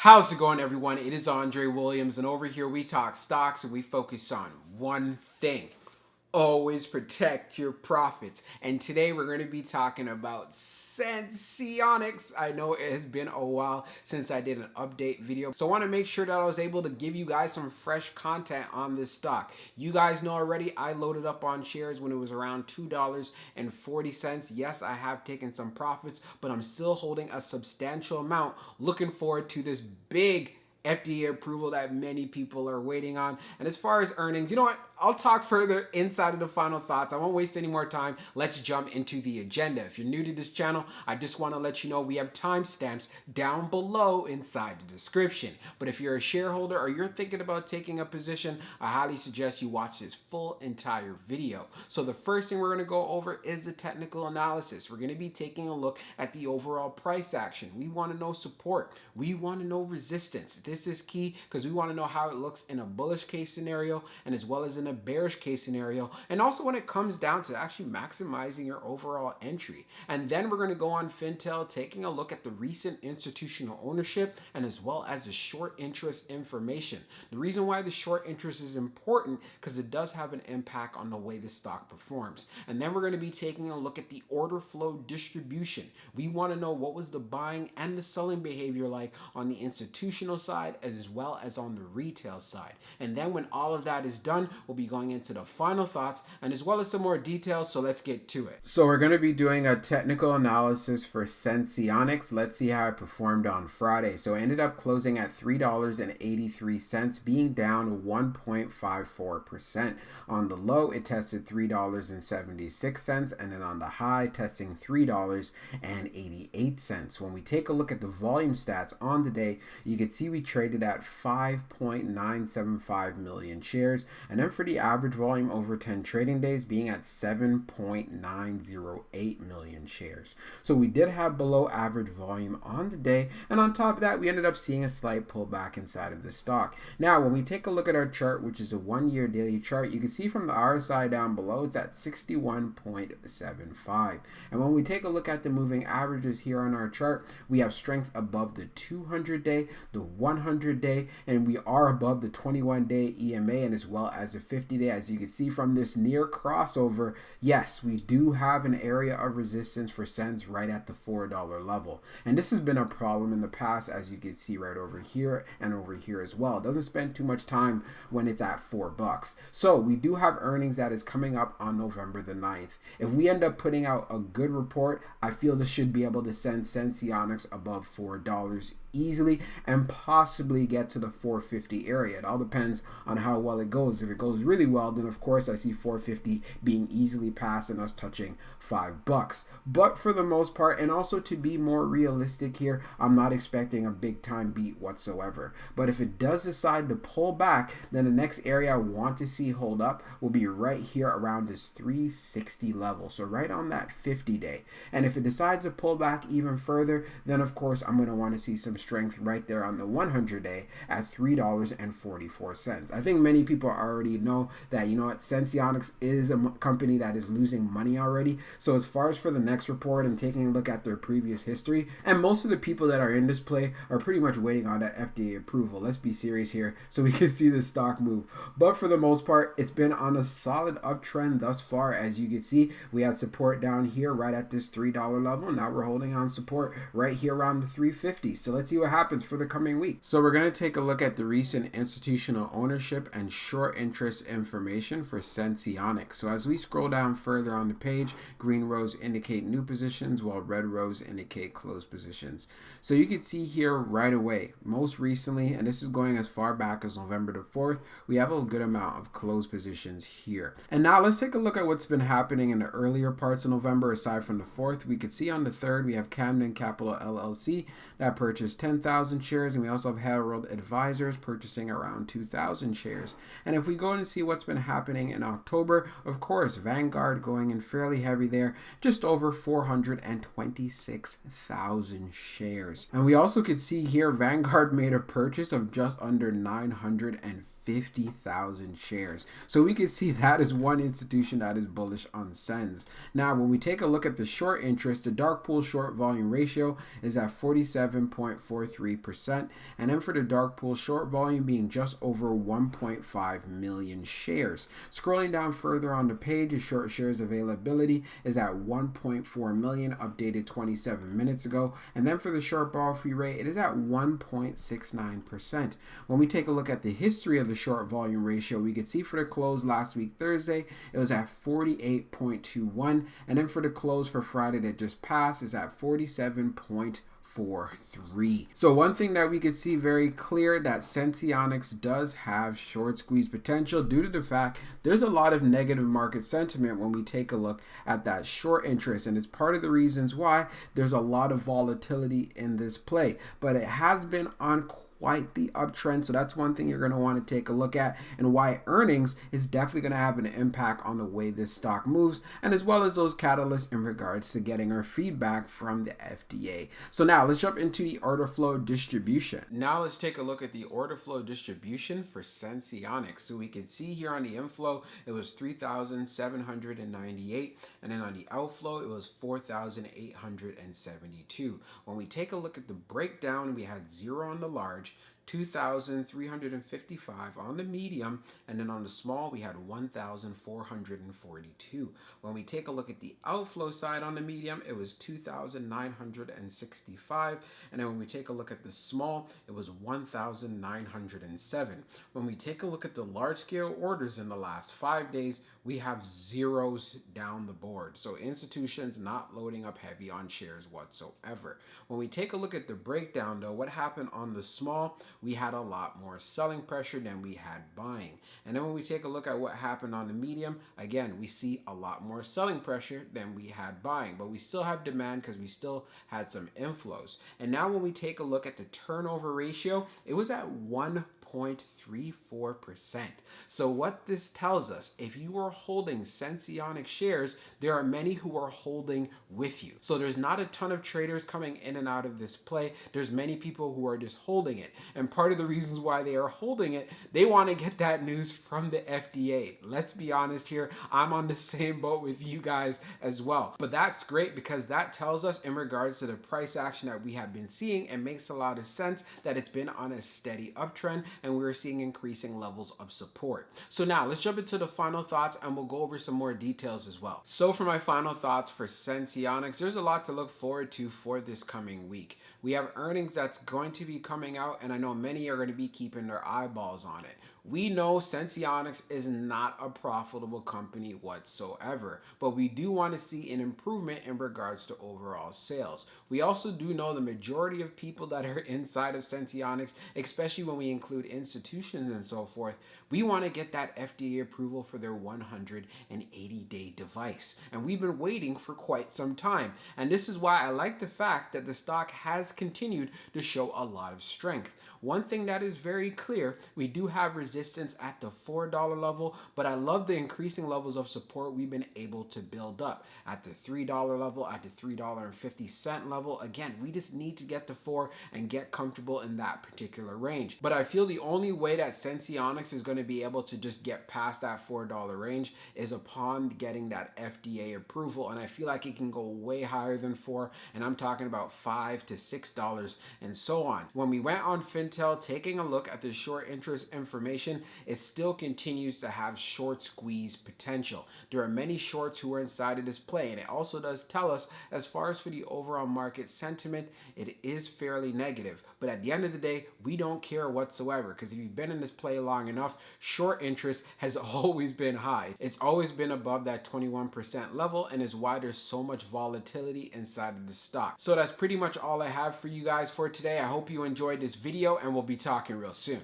How's it going, everyone? It is Andre Williams, and over here we talk stocks and we focus on one thing. Always protect your profits. And today we're going to be talking about Senseonics. I know it has been a while since I did an update video, so I want to make sure that I was able to give you guys some fresh content on this stock. You guys know already I loaded up on shares when it was around $2.40. Yes, I have taken some profits, but I'm still holding a substantial amount. Looking forward to this big FDA approval that many people are waiting on. And as far as earnings, you know what? I'll talk further inside of the final thoughts. I won't waste any more time. Let's jump into the agenda. If you're new to this channel, I just want to let you know we have timestamps down below inside the description. But if you're a shareholder or you're thinking about taking a position, I highly suggest you watch this full entire video. So the first thing we're going to go over is the technical analysis. We're going to be taking a look at the overall price action. We want to know support. We want to know resistance. This is key because we want to know how it looks in a bullish case scenario and as well as in a bearish case scenario, and also when it comes down to actually maximizing your overall entry. And then we're going to go on Fintel, taking a look at the recent institutional ownership and as well as the short interest information. The reason why the short interest is important because it does have an impact on the way the stock performs. And then we're going to be taking a look at the order flow distribution. We want to know what was the buying and the selling behavior like on the institutional side as well as on the retail side. And then when all of that is done, we'll be going into the final thoughts and as well as some more details, so let's get to it. So we're going to be doing a technical analysis for Senseonics. Let's see how it performed on Friday. So it ended up closing at $3.83, being down 1.54%. On the low, it tested $3.76, and then on the high, testing $3.88. When we take a look at the volume stats on the day, you can see we traded at 5.975 million shares, and then for the average volume over 10 trading days being at 7.908 million shares. So we did have below average volume on the day, and on top of that, we ended up seeing a slight pullback inside of the stock. Now, when we take a look at our chart, which is a 1-year daily chart, you can see from the RSI down below, it's at 61.75. And when we take a look at the moving averages here on our chart, we have strength above the 200-day, the 100-day, and we are above the 21-day EMA and as well as the 50-day. As you can see from this near crossover, yes, we do have an area of resistance for SENS right at the $4 level. And this has been a problem in the past, as you can see right over here and over here as well. It doesn't spend too much time when it's at $4. So we do have earnings that is coming up on November the 9th. If we end up putting out a good report, I feel this should be able to send Senseonics above $4 easily and possibly get to the 450 area. It all depends on how well it goes. If it goes really well, then of course I see 450 being easily passed and us touching $5. But for the most part, and also to be more realistic here, I'm not expecting a big time beat whatsoever. But if it does decide to pull back, then the next area I want to see hold up will be right here around this 360 level. So right on that 50-day. And if it decides to pull back even further, then of course I'm going to want to see some strength right there on the 100-day at $3.44. I think many people already know that, you know what, Senseonics is a company that is losing money already. So as far as for the next report and taking a look at their previous history, and most of the people that are in this play are pretty much waiting on that FDA approval. Let's be serious here so we can see the stock move. But for the most part, it's been on a solid uptrend thus far. As you can see, we had support down here right at this $3 level. Now we're holding on support right here around the 350. So let's see what happens for the coming week. So we're going to take a look at the recent institutional ownership and short interest information for Senseonics. So as we scroll down further on the page, green rows indicate new positions while red rows indicate closed positions. So you can see here right away, most recently, and this is going as far back as November the 4th, we have a good amount of closed positions here. And now let's take a look at what's been happening in the earlier parts of November aside from the 4th. We could see on the 3rd, we have Camden Capital LLC that purchased 10,000 shares, and we also have Herald Advisors purchasing around 2,000 shares. And if we go and see what's been happening in October, of course, Vanguard going in fairly heavy there, just over 426,000 shares. And we also could see here Vanguard made a purchase of just under 950 50,000 shares. So we can see that is one institution that is bullish on SENS. Now, when we take a look at the short interest, the dark pool short volume ratio is at 47.43%. And then for the dark pool short volume being just over 1.5 million shares. Scrolling down further on the page, the short shares availability is at 1.4 million, updated 27 minutes ago. And then for the short borrow fee rate, it is at 1.69%. When we take a look at the history of the short volume ratio, we can see for the close last week Thursday, it was at 48.21, and then for the close for Friday that just passed is at 47.43. So one thing that we could see very clear, that Senseonics does have short squeeze potential due to the fact there's a lot of negative market sentiment when we take a look at that short interest, and it's part of the reasons why there's a lot of volatility in this play, but it has been on quite the uptrend. So that's one thing you're going to want to take a look at, and why earnings is definitely going to have an impact on the way this stock moves, and as well as those catalysts in regards to getting our feedback from the FDA. So now let's jump into the order flow distribution. Now let's take a look at the order flow distribution for Senseonics. So we can see here on the inflow, it was 3,798, and then on the outflow, it was 4,872. When we take a look at the breakdown, we had 0 on the large, 2,355 on the medium, and then on the small we had 1,442. When we take a look at the outflow side on the medium, it was 2,965, and then when we take a look at the small, it was 1,907. When we take a look at the large scale orders in the last 5 days, we have zeros down the board. So institutions not loading up heavy on shares whatsoever. When we take a look at the breakdown though, what happened on the small, we had a lot more selling pressure than we had buying. And then when we take a look at what happened on the medium, again, we see a lot more selling pressure than we had buying, but we still have demand because we still had some inflows. And now when we take a look at the turnover ratio, it was at 1.34%. So what this tells us, if you are holding Senseonics shares, there are many who are holding with you. So there's not a ton of traders coming in and out of this play. There's many people who are just holding it. And part of the reasons why they are holding it, they want to get that news from the FDA. Let's be honest here, I'm on the same boat with you guys as well. But that's great because that tells us in regards to the price action that we have been seeing, and makes a lot of sense that it's been on a steady uptrend and we're seeing increasing levels of support. So now let's jump into the final thoughts and we'll go over some more details as well. So for my final thoughts for Senseonics, there's a lot to look forward to for this coming week. We have earnings that's going to be coming out, and I know many are going to be keeping their eyeballs on it. We know Senseonics is not a profitable company whatsoever, but we do want to see an improvement in regards to overall sales. We also do know the majority of people that are inside of Senseonics, especially when we include institutions and so forth, we want to get that FDA approval for their 180-day device. And we've been waiting for quite some time. And this is why I like the fact that the stock has continued to show a lot of strength. One thing that is very clear, we do have resistance at the $4 level, but I love the increasing levels of support we've been able to build up at the $3 level, at the $3.50 level. Again, we just need to get to 4 and get comfortable in that particular range. But I feel the only way that Senseonics is going to be able to just get past that $4 range is upon getting that FDA approval, and I feel like it can go way higher than 4, and I'm talking about $5 to $6 and so on. When we went on Fintel, taking a look at the short interest information, it still continues to have short squeeze potential. There are many shorts who are inside of this play, and it also does tell us, as far as for the overall market sentiment, it is fairly negative. But at the end of the day, we don't care whatsoever, because if you've been in this play long enough, short interest has always been high. It's always been above that 21% level, and is why there's so much volatility inside of the stock. So that's pretty much all I have for you guys for today. I hope you enjoyed this video, and we'll be talking real soon.